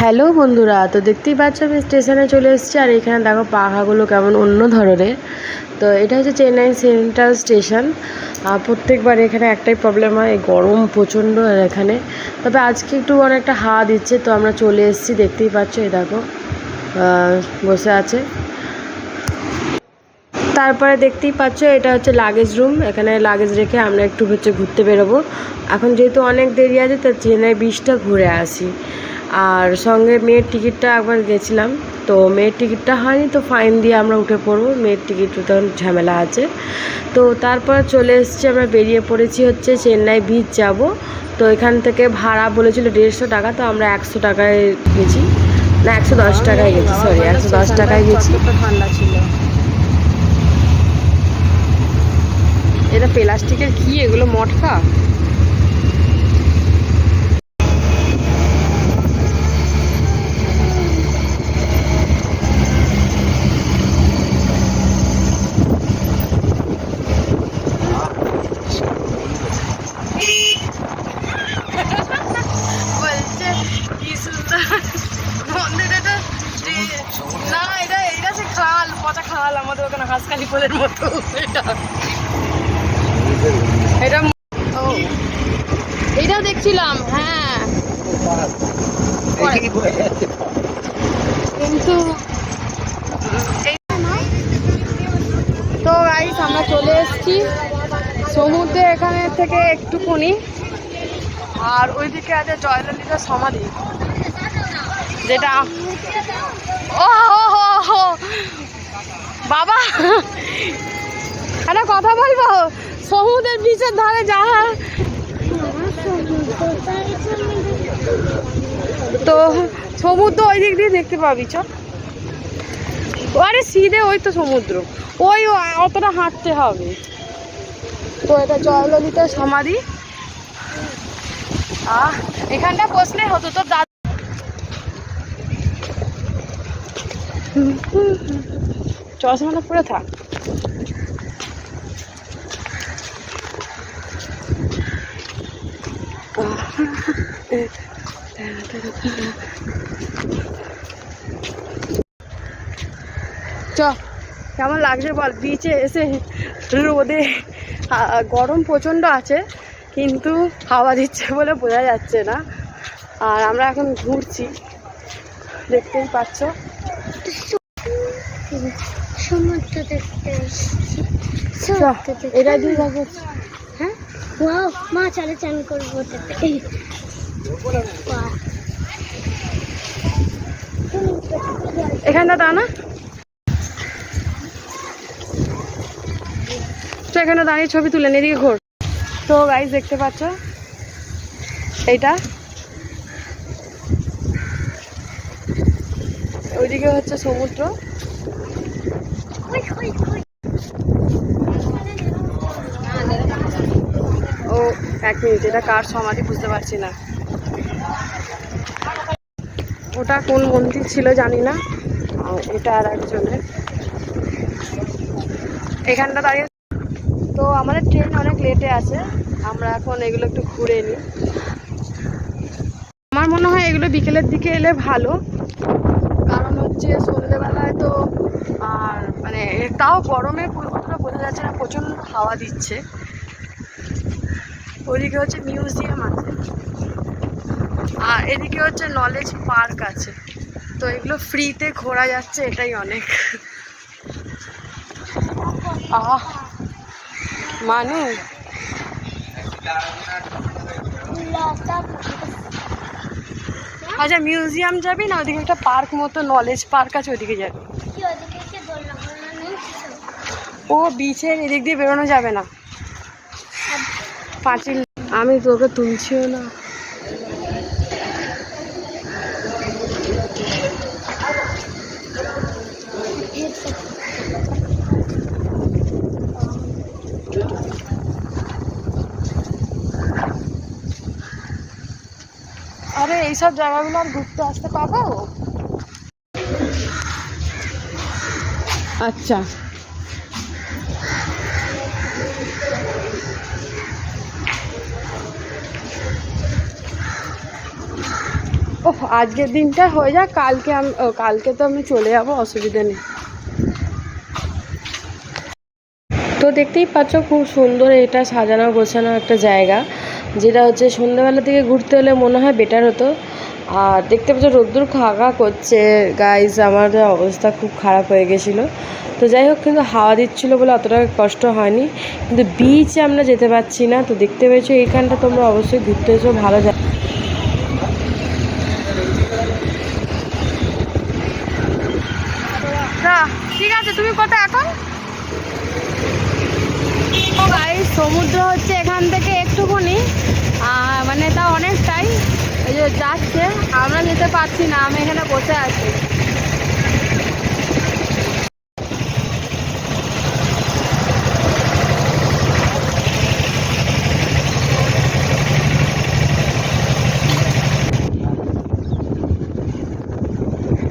Hello বন্ধুরা, তো দেখতেই পাচ্ছ আমি স্টেশনে চলে এসেছি। আর এখানে দেখো পাখাগুলো কেমন অন্য ধরনের। তো এটা হচ্ছে চেন্নাই সেন্ট্রাল স্টেশন। প্রত্যেকবার এখানে একটাই প্রবলেম হয়, গরম প্রচণ্ড এখানে। তবে আজকে একটু অনেকটা হাওয়া দিচ্ছে, তো আমরা চলে এসেছি। দেখতেই পাচ্ছ, এই দেখো বসে আছে। তারপরে দেখতেই পাচ্ছ এটা হচ্ছে লাগেজ রুম। এখানে লাগেজ রেখে আমরা একটু ঘুরতে বেরোবো। এখন যেহেতু অনেক দেরি আছে, তো চেন্নাই বিচটা ঘুরে আসি। আর সঙ্গে মেয়ের টিকিটটা একবার গেছিলাম, তো মেয়ের টিকিটটা হয়নি, তো ফাইন দিয়ে আমরা উঠে পড়বো। মেয়ের টিকিট তখন ঝামেলা আছে। তো তারপর চলে এসেছি, আমরা বেরিয়ে পড়েছি হচ্ছে চেন্নাই বিচ যাব। তো এখান থেকে ভাড়া বলেছিল 150 টাকা, তো আমরা 100 টাকায় গেছি, না 110 টাকায় গেছি, সরি 110 টাকায় গেছি। ঠান্ডা ছিল। এটা প্লাস্টিকের কি, এগুলো মটকা? বলছে কি সুন্দর মন্দিরটা। না, এটা সে খাল, পচা খাল আমাদের ওখানে হাঁসখালি পোলের মতো। এটা ও, এইটাও দেখছিলাম। হ্যাঁ, কিন্তু তো গাইস আমরা চলে এসেছি সমুদ্রে, এখানে থেকে একটুখানি। আর ওইদিকে আছে জয়ললিতা সমাধি, যেটা ও হো বাবা একটা কথা বলবো, সমুদ্রের বিচের ধারে যাওয়া তো সমুদ্র ওই দিক দিয়ে দেখতে পাবি। চ, আরে সিধে ওই তো সমুদ্র, ওই অতটা হাঁটতে হবে। তো এটা জয়ললিতা সমাধি। এখানটা বসলে হতো তো দাদা। চশমাটা পরে থাক। চ, কেমন লাগছে বল বিচে এসে রোদে? গরম প্রচণ্ড আছে, কিন্তু হাওয়া দিচ্ছে বলে বোঝা যাচ্ছে না। আর আমরা এখন ঘুরছি, দেখতেই পাচ্ছ। সমুদ্র দেখতে এসেছি। এটা দিয়ে যাবো। হ্যাঁ, মা চলে চান করবো। এখানটা দাও না, তো এখানে দাঁড়িয়ে ছবি তুলে এদিকে ঘোর। তো গাইস দেখতে পাচ্ছ এইটা, ওইদিকে হচ্ছে সমুদ্র। ও এক মিনিট, এটা কার সমাধি বুঝতে পারছি না। ওটা কোন মন্দির ছিল জানি না, এটা আর একজনের। এখানটা দাঁড়িয়ে। তো আমাদের ট্রেন অনেক লেটে আছে, আমরা এখন এগুলো একটু ঘুরে নিই। আমার মনে হয় এগুলো বিকেলের দিকে এলে ভালো, কারণ হচ্ছে সন্ধ্যেবেলায় তো আর মানে তাও গরমে পুরোটা বোঝা যাচ্ছে না, প্রচণ্ড হাওয়া দিচ্ছে। ওইদিকে হচ্ছে মিউজিয়াম আছে, আর এদিকে হচ্ছে নলেজ পার্ক আছে। তো এগুলো ফ্রিতে ঘোরা যাচ্ছে, এটাই অনেক। মানু আচ্ছা, মিউজিয়াম যাবি না? ওদিকে একটা পার্ক মতো নলেজ পার্ক আছে, ওদিকে যাবি। ও বিচের এদিক দিয়ে বেরোনো যাবে না, পাঁচিল। আমি তোকে তুলছিও না। আরে এইসব জায়গাগুলো আর ঘুরতে আসতে পাবো? আচ্ছা, ও আজকের দিনটা হয়ে যাক, কালকে তো আমি চলে যাবো, অসুবিধা নেই। তো দেখতেই পাচ্ছ খুব সুন্দর এটা সাজানো গোছানো একটা জায়গা, যেটা হচ্ছে সন্ধ্যাবেলা থেকে ঘুরতে হলে মনে হয় বেটার হতো। আর দেখতে পাচ্ছ রোদ্দুর খাগা করছে গাইজ, আমাদের অবস্থা খুব খারাপ হয়ে গেছিলো। তো যাই হোক, কিন্তু হাওয়া দিচ্ছিলো বলে অতটা কষ্ট হয়নি, কিন্তু বিচে আমরা যেতে পারছি না। তো দেখতে পেয়েছো এইখানটা তোমরা অবশ্যই ঘুরতে এসো, ভালো জায়গা। ঠিক আছে, তুমি কোথায় এখন? ও গাইস, সমুদ্র হচ্ছে এখান থেকে একটুখানি, মানে তা অনেকটাই, এই যে যাচ্ছে, আমরা যেতে পারছি না, আমি এখানে বসে আছি।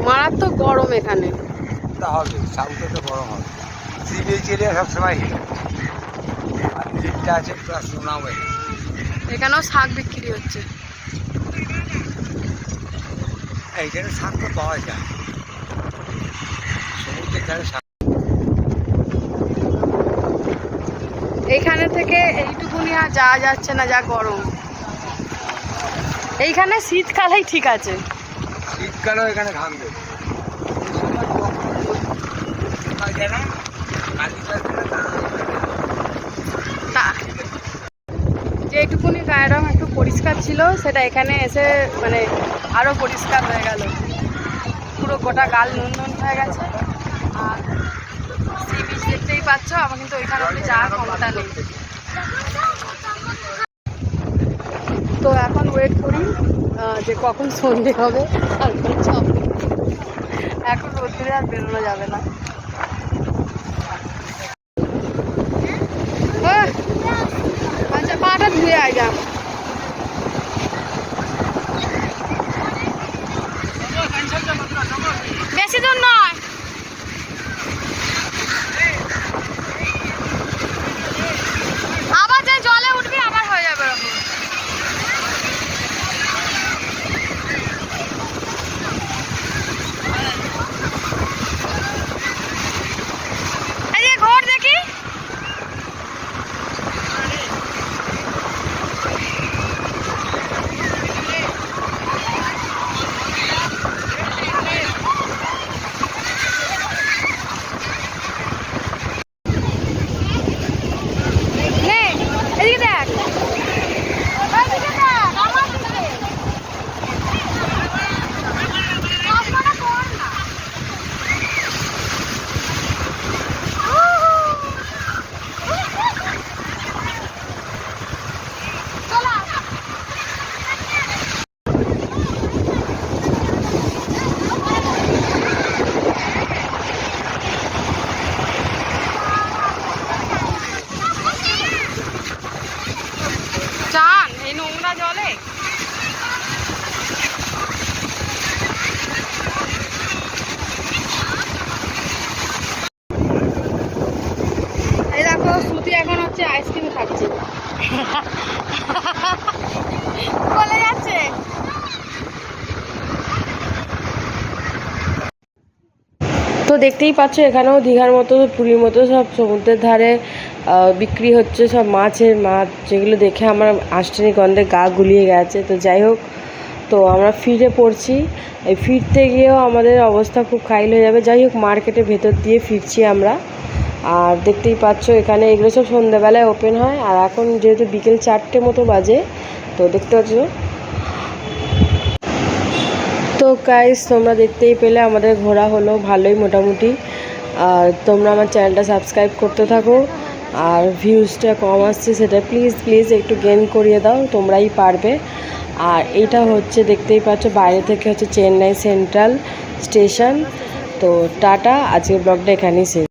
মারাত্মক গরম এখানে। হবে সাউথে তো গরম হবে, সি বিচ এরিয়া সবসময় আর দিকটা আছে পুরো সুনাম। এখানেও শাক বিক্রি হচ্ছে। এইখানে শাক তো পাওয়া যায়, সমুদ্রের ধারে শাক। এইখানে থেকে এইটুকুনি আর যাওয়া যাচ্ছে না, যা গরম। এইখানে শীতকালেই ঠিক আছে, শীতকালেও এখানে ঘামবে। যে একটুকুনি গায়ের রং একটু পরিষ্কার ছিল, সেটা এখানে এসে মানে আরো পরিষ্কার হয়ে গেল, পুরো গোটা গাল নুন নুন হয়ে গেছে। আর সি বিচ দেখতেই পাচ্ছ, আমার কিন্তু ওইখানে অব্দি যাওয়ার ক্ষমতা নেই। তো এখন ওয়েট করি যে কখন সন্ধে হবে, তারপরে যাবো। এখন রোদ্দুরে আর বেরোনো যাবে না। আচ্ছা, পাটা ধুয়ে আয় যা। বেশি দূর নয়। আবার যে জলে উঠবি আবার হয়ে যাবে এরকম। এই যে ঘর দেখি। চান এই নোংরা জলে? এই দেখো, শ্রুতি এখন হচ্ছে আইসক্রিম খাচ্ছে, বলে যাচ্ছে। তো দেখতেই পাচ্ছ এখানেও দীঘার মতো পুরীর মতো সব সমুদ্রের ধারে বিক্রি হচ্ছে সব মাছ, যেগুলো দেখে আমার আষ্টেনি গন্ধে গা গুলিয়ে গেছে। তো যাই হোক, তো আমরা ফিরে পড়ছি। এই ফিরতে গিয়েও আমাদের অবস্থা খুব খাইল হয়ে যাবে। যাই হোক, মার্কেটের ভেতর দিয়ে ফিরছি আমরা। আর দেখতেই পাচ্ছ এখানে এগুলো সব সন্ধ্যাবেলায় ওপেন হয়, আর এখন যেহেতু বিকেল 4টে মতো বাজে, তো দেখতে পাচ্ছ। তো গাইস, তোমরা দেখতেই পেলে আমাদের ঘোরা হলো ভালোই মোটামুটি। আর তোমরা আমার চ্যানেলটা সাবস্ক্রাইব করতে থাকো, আর ভিউজটা কম আসছে সেটা প্লিজ একটু গেইন করিয়ে দাও, তোমরাই পারবে। আর এইটা হচ্ছে দেখতেই পাচ্ছ বাইরে থেকে হচ্ছে চেন্নাই সেন্ট্রাল স্টেশন। তো টাটা, আজকের ব্লগটা এখানেই শেষ।